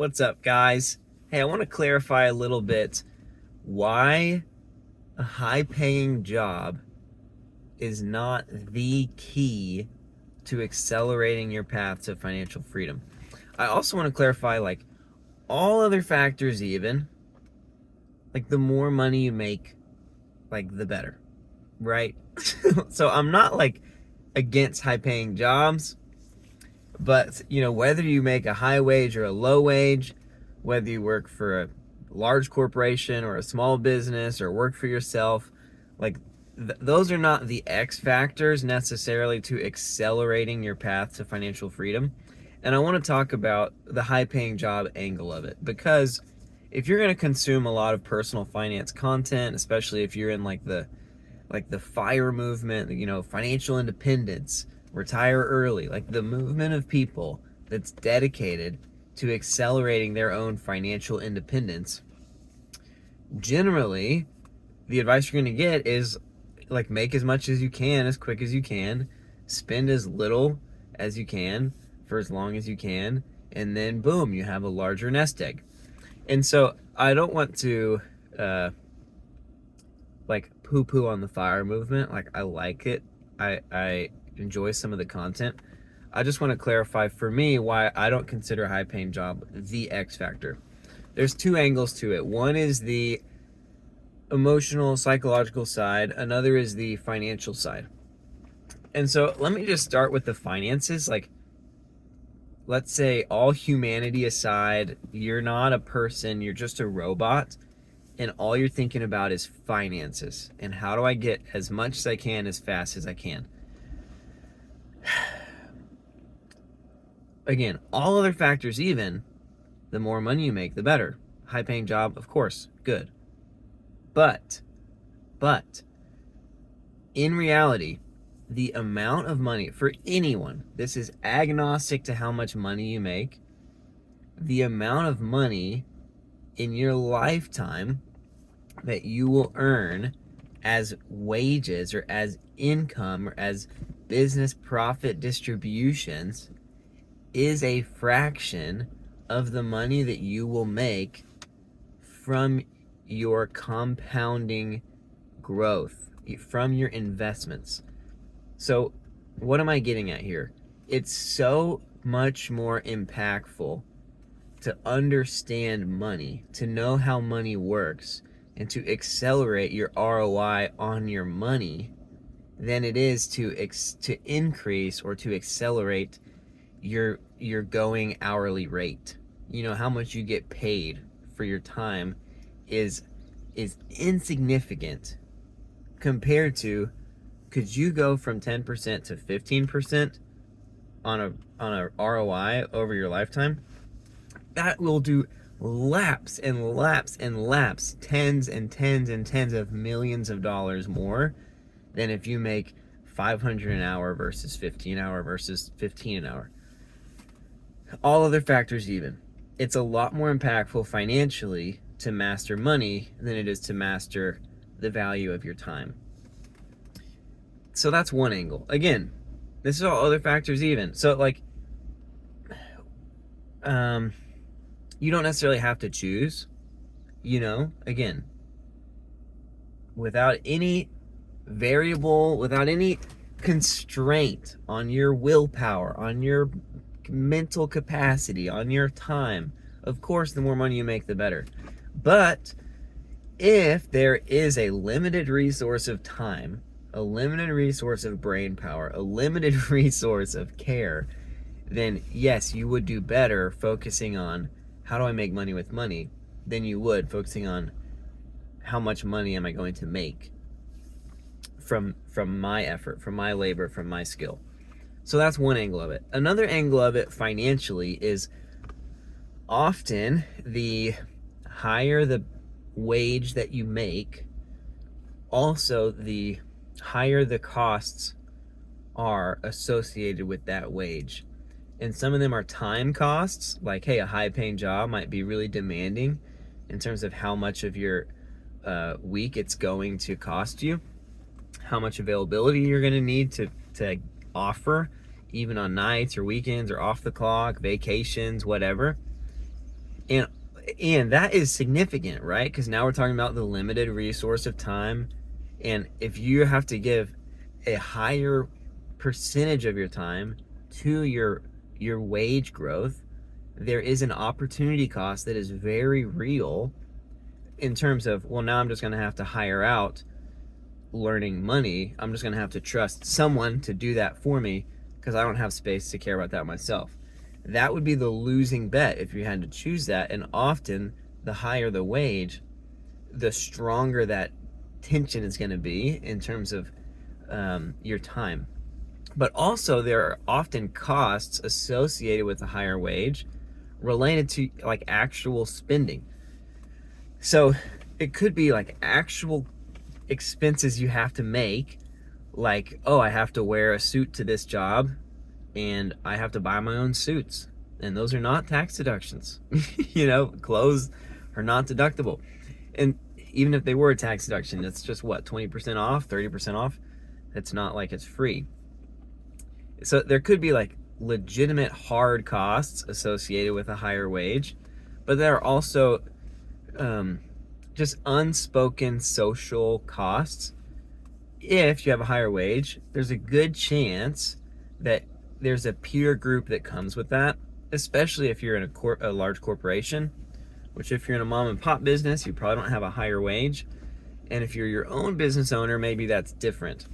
What's up, guys? Hey, I want to clarify a little bit why a high-paying job is not the key to accelerating your path to financial freedom. I also want to clarify, all other factors even, the more money you make, the better, right? So I'm not, against high-paying jobs, but, whether you make a high wage or a low wage, whether you work for a large corporation or a small business or work for yourself, those are not the X factors necessarily to accelerating your path to financial freedom. And I want to talk about the high paying job angle of it, because if you're going to consume a lot of personal finance content, especially if you're in the FIRE movement, financial independence, retire early, the movement of people that's dedicated to accelerating their own financial independence, generally the advice you're going to get is make as much as you can, as quick as you can, spend as little as you can for as long as you can, and then boom, you have a larger nest egg. And so I don't want to poo-poo on the FIRE movement. I like it. I enjoy some of the content. I just want to clarify for me why I don't consider a high-paying job the X factor. There's two angles to it. One is the emotional, psychological side. Another is the financial side. And so let me just start with the finances. Let's say all humanity aside, you're not a person, you're just a robot, and all you're thinking about is finances and how do I get as much as I can as fast as I can. Again, all other factors even, the more money you make, the better. High paying job, of course, good. But in reality, the amount of money for anyone, this is agnostic to how much money you make, the amount of money in your lifetime that you will earn as wages or as income or as business profit distributions is a fraction of the money that you will make from your compounding growth, from your investments. So what am I getting at here? It's so much more impactful to understand money, to know how money works, and to accelerate your ROI on your money than it is to increase or to accelerate your going hourly rate. How much you get paid for your time is insignificant compared to, could you go from 10% to 15% on a ROI over your lifetime? That will do laps and laps and laps, tens and tens and tens of millions of dollars more than if you make $500 an hour versus $15 an hour versus $15 an hour. All other factors even. It's a lot more impactful financially to master money than it is to master the value of your time. So that's one angle. Again, this is all other factors even. So you don't necessarily have to choose, again, without any variable, without any constraint on your willpower, on your mental capacity, on your time. Of course, the more money you make, the better. But if there is a limited resource of time, a limited resource of brain power, a limited resource of care, then yes, you would do better focusing on how do I make money with money than you would focusing on how much money am I going to make from my effort, from my labor, from my skill. So that's one angle of it. Another angle of it financially is often the higher the wage that you make, also the higher the costs are associated with that wage. And some of them are time costs, a high-paying job might be really demanding in terms of how much of your week it's going to cost you, how much availability you're going to need to offer, even on nights or weekends or off the clock, vacations, whatever. And and that is significant, right? Because now we're talking about the limited resource of time. And if you have to give a higher percentage of your time to your wage growth, there is an opportunity cost that is very real in terms of, well, now I'm just going to have to hire out learning money. I'm just going to have to trust someone to do that for me because I don't have space to care about that myself. That would be the losing bet if you had to choose that. And often, the higher the wage, the stronger that tension is going to be in terms of your time. But also, there are often costs associated with a higher wage related to like actual spending. So it could be like actual expenses you have to make, like, oh, I have to wear a suit to this job and I have to buy my own suits. And those are not tax deductions. Clothes are not deductible. And even if they were a tax deduction, it's just what, 20% off, 30% off? It's not like it's free. So there could be like legitimate hard costs associated with a higher wage, but there are also just unspoken social costs. If you have a higher wage, there's a good chance that there's a peer group that comes with that, especially if you're in a large corporation, which if you're in a mom and pop business, you probably don't have a higher wage. And if you're your own business owner, maybe that's different.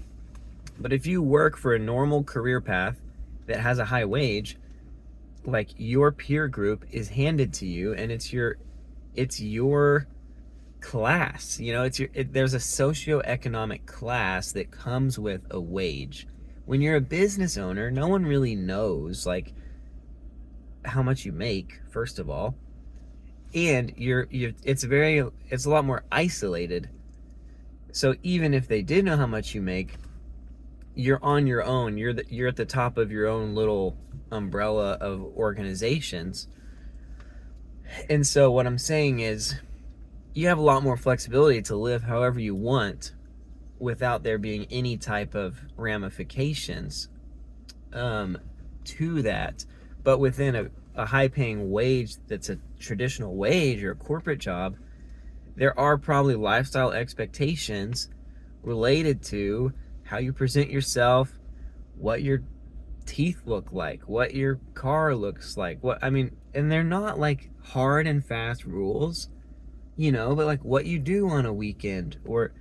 But if you work for a normal career path that has a high wage, like your peer group is handed to you and it's your class, there's a socioeconomic class that comes with a wage. When you're a business owner, no one really knows like how much you make, first of all, and it's a lot more isolated. So even if they did know how much you make, you're on your own. You're at the top of your own little umbrella of organizations. And so what I'm saying is, you have a lot more flexibility to live however you want without there being any type of ramifications to that. But within a high-paying wage that's a traditional wage or a corporate job, there are probably lifestyle expectations related to how you present yourself, what your teeth look like, what your car looks like, and they're not like hard and fast rules, but like what you do on a weekend, or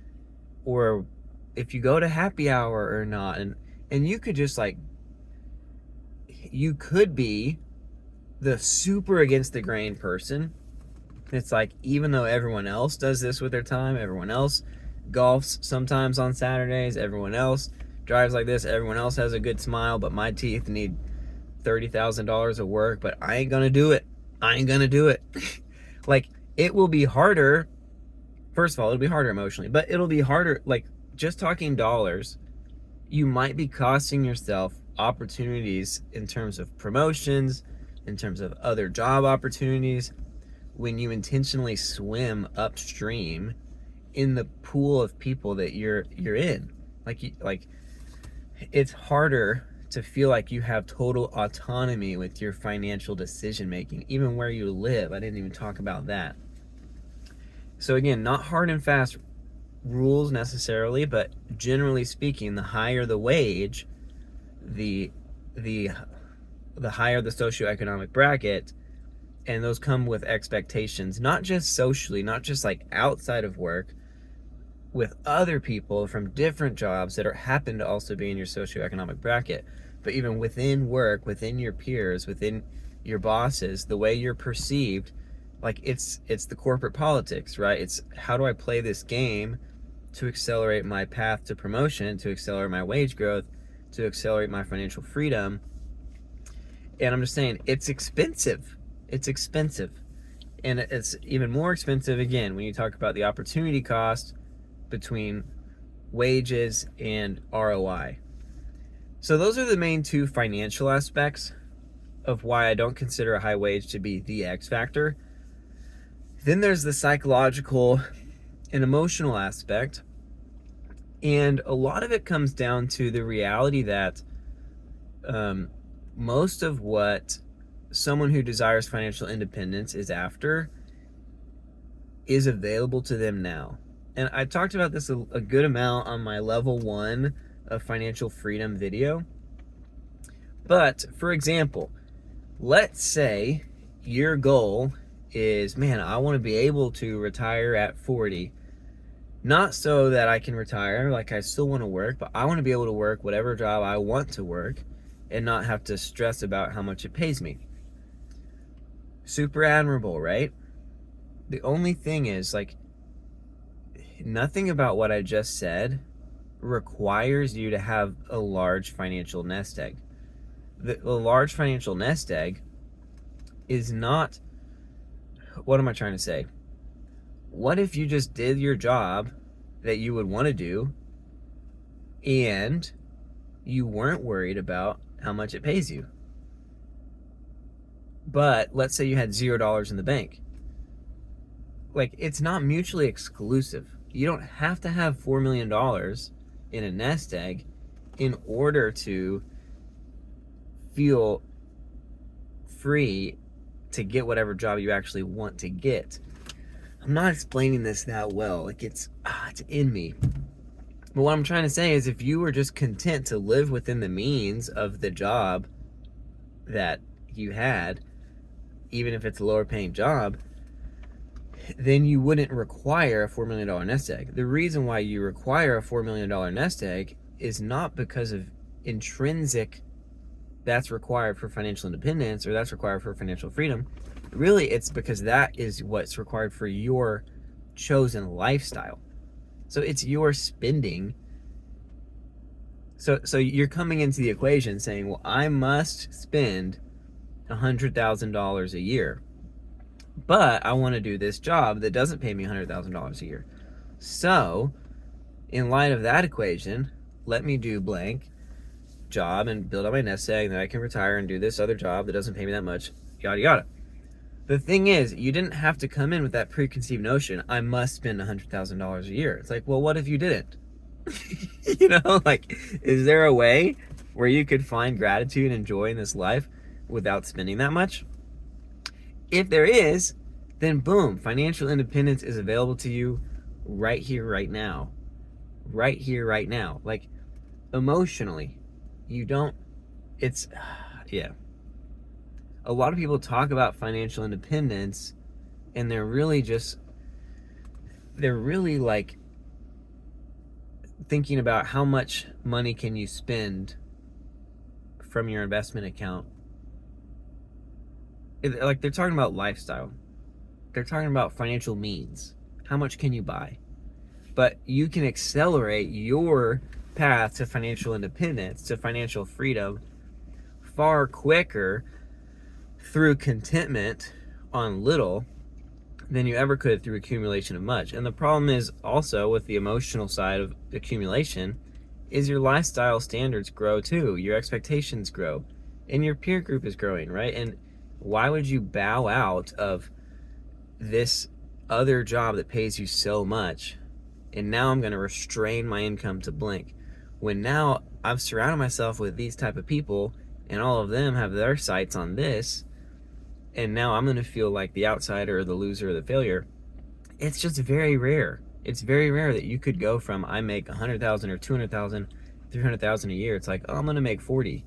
if you go to happy hour or not. And you could just like, you could be the super against the grain person. It's like, even though everyone else does this with their time, everyone else golfs sometimes on Saturdays, everyone else drives like this, everyone else has a good smile, but my teeth need $30,000 of work, but I ain't gonna do it. Like, it will be harder. First of all, it'll be harder emotionally, but it'll be harder, like, just talking dollars. You might be costing yourself opportunities in terms of promotions, in terms of other job opportunities, when you intentionally swim upstream in the pool of people that you're in. Like it's harder to feel like you have total autonomy with your financial decision making, even where you live. I didn't even talk about that. So again, not hard and fast rules necessarily, but generally speaking, the higher the wage, the higher the socioeconomic bracket, and those come with expectations, not just socially, not just like outside of work, with other people from different jobs that happen to also be in your socioeconomic bracket, but even within work, within your peers, within your bosses, the way you're perceived. Like it's the corporate politics, right? It's, how do I play this game to accelerate my path to promotion, to accelerate my wage growth, to accelerate my financial freedom? And I'm just saying, it's expensive. It's expensive. And it's even more expensive, again, when you talk about the opportunity cost between wages and ROI. So those are the main two financial aspects of why I don't consider a high wage to be the X factor. Then there's the psychological and emotional aspect. And a lot of it comes down to the reality that most of what someone who desires financial independence is after is available to them now. And I talked about this a good amount on my level 1 of financial freedom video. But for example, let's say your goal is, man, I want to be able to retire at 40. Not so that I can retire, like I still want to work, but I want to be able to work whatever job I want to work and not have to stress about how much it pays me. Super admirable, right? The only thing is, like, nothing about what I just said requires you to have a large financial nest egg. The large financial nest egg is not, what am I trying to say? What if you just did your job that you would want to do and you weren't worried about how much it pays you? But let's say you had $0 in the bank. Like, it's not mutually exclusive. You don't have to have $4 million in a nest egg in order to feel free to get whatever job you actually want to get. I'm not explaining this that well. Like, it's in me. But what I'm trying to say is, if you were just content to live within the means of the job that you had, even if it's a lower paying job, then you wouldn't require a $4 million nest egg. The reason why you require a $4 million nest egg is not because of intrinsic that's required for financial independence or that's required for financial freedom. Really, it's because that is what's required for your chosen lifestyle. So it's your spending. So you're coming into the equation saying, well, I must spend $100,000 a year, but I want to do this job that doesn't pay me $100,000 a year. So in light of that equation, let me do blank job and build up my nest egg, and then I can retire and do this other job that doesn't pay me that much, yada yada. The thing is, you didn't have to come in with that preconceived notion, I must spend $100,000 a year. It's like, well, what if you didn't? Like, is there a way where you could find gratitude and joy in this life without spending that much? If there is, then boom, financial independence is available to you right here, right now. Right here, right now. Like, emotionally, you don't, it's, yeah. A lot of people talk about financial independence and they're really like thinking about how much money can you spend from your investment account. Like, they're talking about lifestyle. They're talking about financial means. How much can you buy? But you can accelerate your path to financial independence, to financial freedom, far quicker through contentment on little than you ever could through accumulation of much. And the problem is also with the emotional side of accumulation is your lifestyle standards grow too, your expectations grow, and your peer group is growing, right? And why would you bow out of this other job that pays you so much, and now I'm going to restrain my income to blank, when now I've surrounded myself with these type of people and all of them have their sights on this, and now I'm going to feel like the outsider or the loser or the failure. It's just very rare. It's very rare that you could go from, I make 100,000 or 200,000, 300,000 a year. It's like, oh, I'm going to make 40.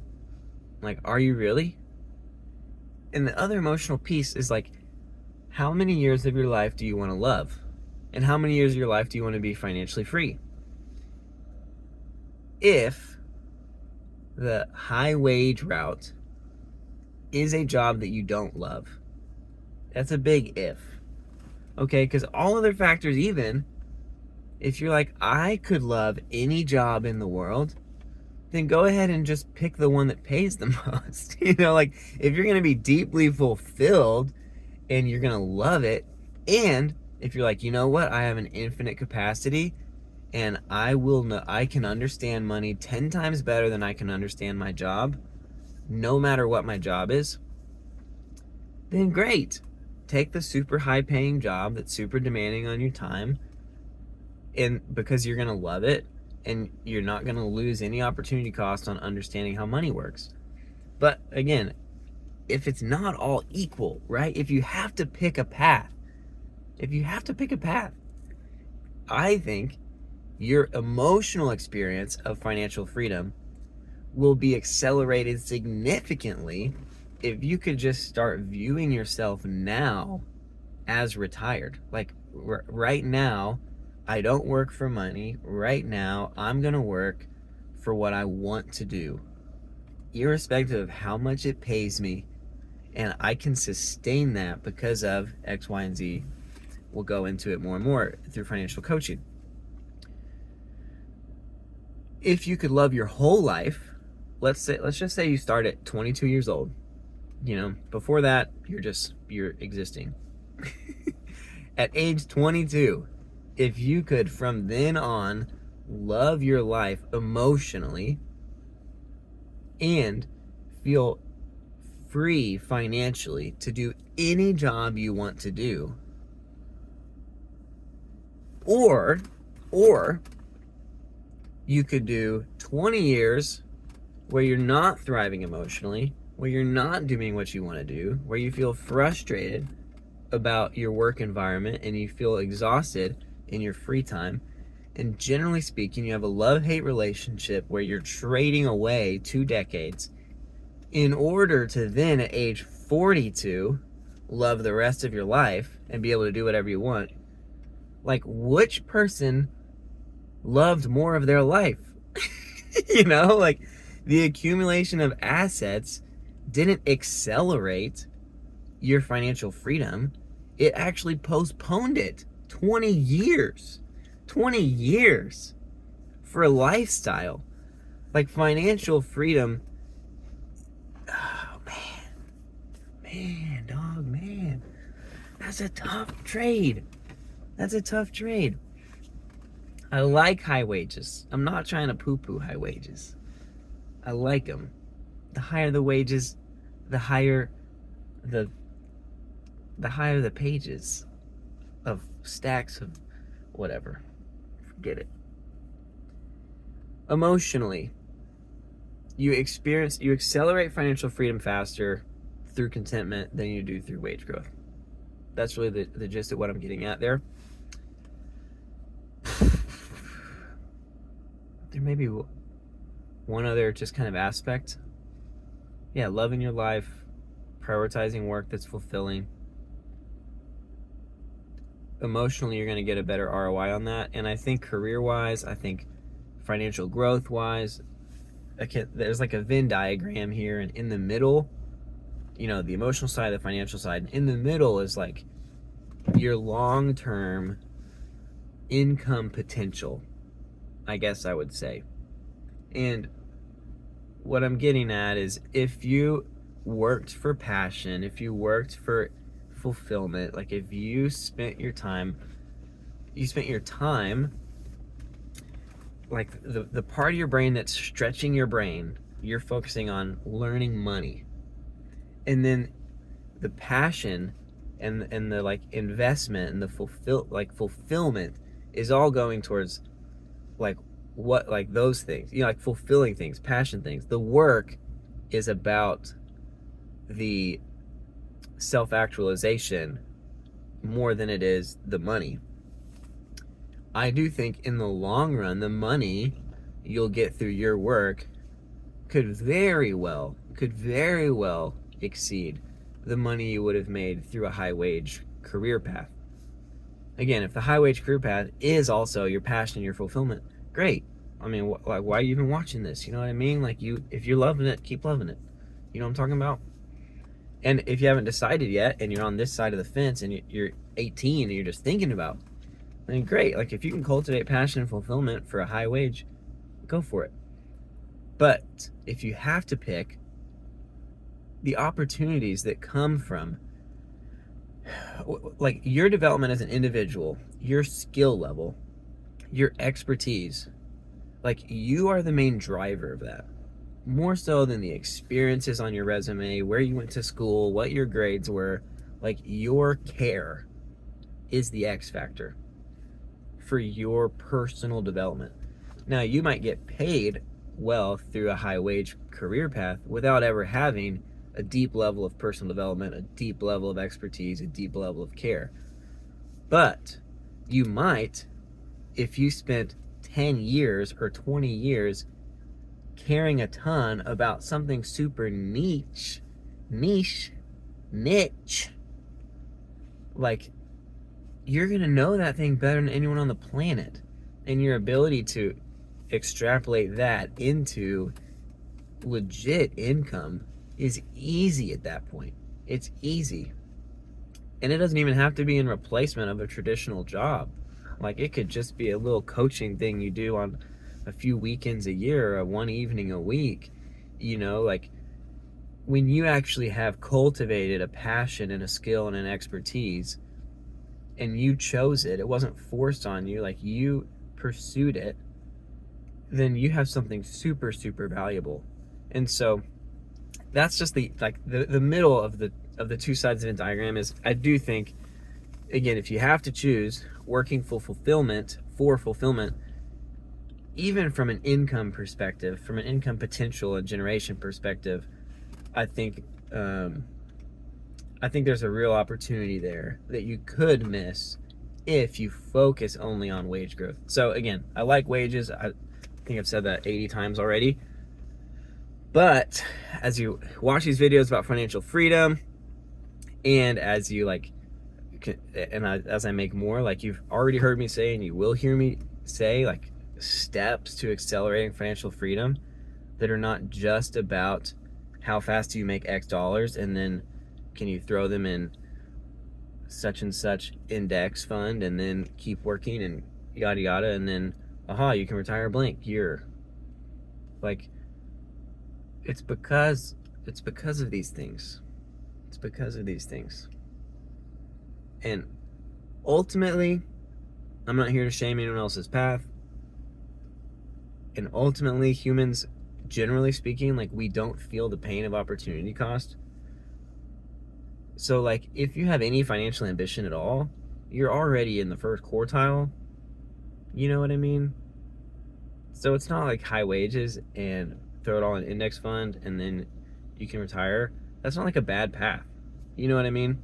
Like, are you really? And the other emotional piece is like, how many years of your life do you want to love? And how many years of your life do you want to be financially free? If the high wage route is a job that you don't love, that's a big if. Okay, because all other factors even, if you're like, I could love any job in the world, then go ahead and just pick the one that pays the most. Like, if you're going to be deeply fulfilled and you're going to love it, and if you're like, you know what, I have an infinite capacity and I can understand money 10 times better than I can understand my job, no matter what my job is, then great. Take the super high paying job that's super demanding on your time, and because you're going to love it and you're not going to lose any opportunity cost on understanding how money works. But again, if it's not all equal, right? If you have to pick a path, I think your emotional experience of financial freedom will be accelerated significantly if you could just start viewing yourself now as retired. Like right now, I don't work for money. Right now, I'm going to work for what I want to do, irrespective of how much it pays me. And I can sustain that because of X, Y, and Z. We'll go into it more and more through financial coaching. If you could love your whole life, let's just say you start at 22 years old. Before that, you're existing. At age 22, if you could from then on love your life emotionally and feel free financially to do any job you want to do, or you could do 20 years where you're not thriving emotionally, where you're not doing what you want to do, where you feel frustrated about your work environment and you feel exhausted in your free time. And generally speaking, you have a love-hate relationship where you're trading away 2 decades in order to then at age 42 love the rest of your life and be able to do whatever you want. Like, which person loved more of their life? Like, the accumulation of assets didn't accelerate your financial freedom. It actually postponed it 20 years for a lifestyle. Like, financial freedom, oh man, that's a tough trade. I like high wages. I'm not trying to poo-poo high wages. I like them. The higher the wages, the higher the pages of stacks of whatever. Forget it. Emotionally, you accelerate financial freedom faster through contentment than you do through wage growth. That's really the gist of what I'm getting at there. There may be one other just kind of aspect. Yeah, loving your life, prioritizing work that's fulfilling. Emotionally, you're going to get a better ROI on that. And I think career-wise, I think financial growth-wise, there's like a Venn diagram here, and in the middle, the emotional side, the financial side, and in the middle is like your long-term income potential, I guess I would say. And what I'm getting at is, if you worked for passion, if you worked for fulfillment, like if you spent your time like the part of your brain that's stretching your brain, you're focusing on learning money, and then the passion and the like investment and the fulfillment is all going towards those things, like fulfilling things, passion things. The work is about the self-actualization more than it is the money. I do think in the long run, the money you'll get through your work could very well exceed the money you would have made through a high wage career path. Again, if the high wage career path is also your passion and your fulfillment, great. I mean, why are you even watching this? You know what I mean? Like, if you're loving it, keep loving it. You know what I'm talking about? And if you haven't decided yet and you're on this side of the fence and you're 18 and you're just thinking about, then great. Like, if you can cultivate passion and fulfillment for a high wage, go for it. But if you have to pick, the opportunities that come from like your development as an individual, your skill level, your expertise, like, you are the main driver of that, more so than the experiences on your resume, where you went to school, what your grades were. Like, your care is the X factor for your personal development. Now, you might get paid well through a high wage career path without ever having a deep level of personal development, a deep level of expertise, a deep level of care. But you might, if you spent 10 years or 20 years caring a ton about something super niche, like, you're going to know that thing better than anyone on the planet. And your ability to extrapolate that into legit income is easy at that point. It's easy. And it doesn't even have to be in replacement of a traditional job. Like, it could just be a little coaching thing you do on a few weekends a year or one evening a week. Like, when you actually have cultivated a passion and a skill and an expertise, and you chose it, it wasn't forced on you, like, you pursued it, then you have something super, super valuable. And so that's just the middle of the two sides of the diagram. Is, I do think, again, if you have to choose working for fulfillment, even from an income perspective, from an income potential and generation perspective, I think there's a real opportunity there that you could miss if you focus only on wage growth. So again, I like wages. I think I've said that 80 times already. But as you watch these videos about financial freedom, and as you as I make more, like you've already heard me say, and you will hear me say, like, steps to accelerating financial freedom that are not just about how fast do you make X dollars and then can you throw them in such and such index fund and then keep working and yada yada, and then you can retire blank year. Like, it's because of these things. It's because of these things. And ultimately, I'm not here to shame anyone else's path. And ultimately, humans, generally speaking, like, we don't feel the pain of opportunity cost. So, like, if you have any financial ambition at all, you're already in the first quartile. You know what I mean? So it's not like high wages and throw it all in index fund and then you can retire. That's not like a bad path. You know what I mean?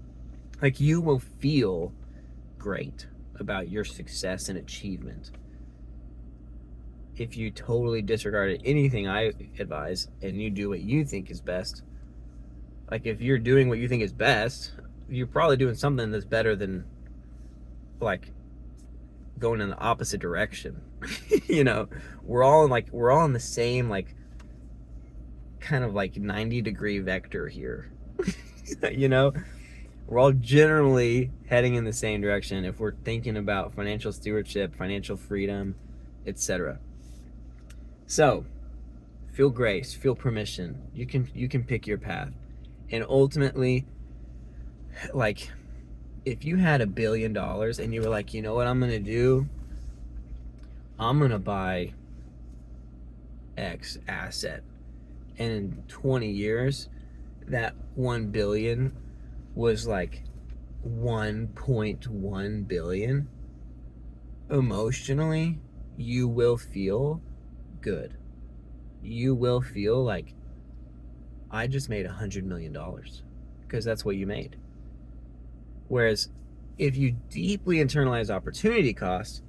Like, you will feel great about your success and achievement if you totally disregard anything I advise and you do what you think is best. Like, if you're doing what you think is best, you're probably doing something that's better than, like, going in the opposite direction. We're all in the same, like, kind of like 90-degree vector here. We're all generally heading in the same direction if we're thinking about financial stewardship, financial freedom, etc. So, feel grace, feel permission. You can pick your path. And ultimately, like, if you had $1 billion and you were like, you know what I'm gonna do? I'm gonna buy X asset, and in 20 years, that 1 billion was like 1.1 billion. Emotionally, you will feel good. You will feel like, I just made $100 million, because that's what you made. Whereas if you deeply internalize opportunity cost,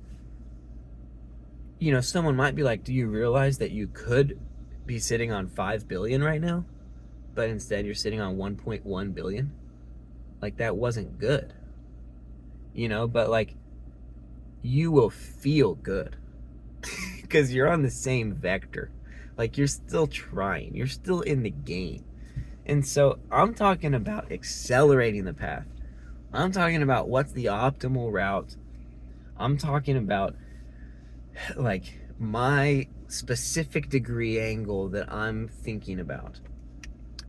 someone might be like, do you realize that you could be sitting on 5 billion right now, but instead you're sitting on 1.1 billion? Like, that wasn't good. But, like, you will feel good because you're on the same vector. Like, you're still trying, you're still in the game. And so I'm talking about accelerating the path. I'm talking about what's the optimal route. I'm talking about, like, my specific degree angle that I'm thinking about.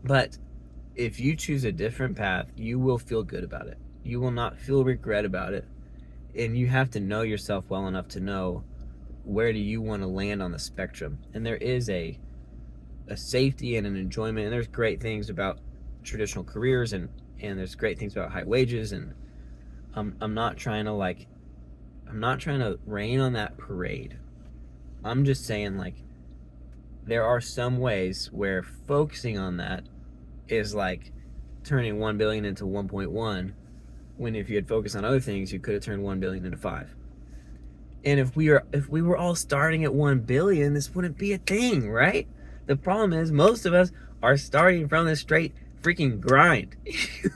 But if you choose a different path, you will feel good about it. You will not feel regret about it. And you have to know yourself well enough to know, where do you want to land on the spectrum. And there is a safety and an enjoyment, and there's great things about traditional careers, and there's great things about high wages, and I'm not trying to rain on that parade. I'm just saying, like, there are some ways where focusing on that is like turning 1 billion into 1.1, when if you had focused on other things, you could have turned 1 billion into 5. And if we were all starting at 1 billion, this wouldn't be a thing, right? The problem is most of us are starting from this straight freaking grind.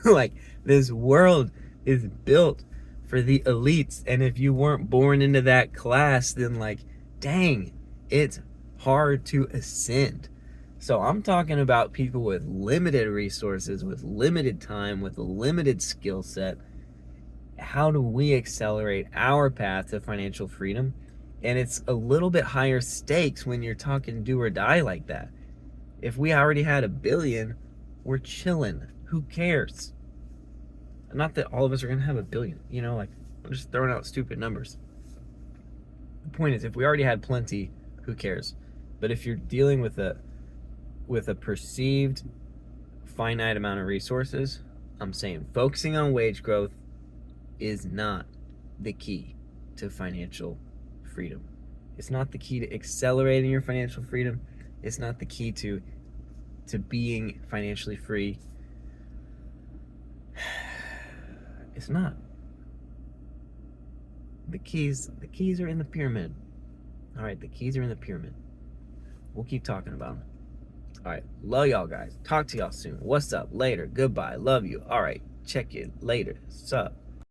Like, this world is built for the elites, and if you weren't born into that class, then like, dang, it's hard to ascend. So I'm talking about people with limited resources, with limited time, with a limited skill set. How do we accelerate our path to financial freedom? And it's a little bit higher stakes when you're talking do or die like that. If we already had 1 billion, we're chilling. Who cares? Not that all of us are going to have 1 billion, like, I'm just throwing out stupid numbers. The point is, if we already had plenty, who cares? But if you're dealing with a perceived finite amount of resources, I'm saying focusing on wage growth is not the key to financial freedom. It's not the key to accelerating your financial freedom. It's not the key to being financially free. It's not. The keys are in the pyramid. All right, the keys are in the pyramid. We'll keep talking about them. All right, love y'all guys. Talk to y'all soon. What's up? Later. Goodbye. Love you. All right, check you later. Sup?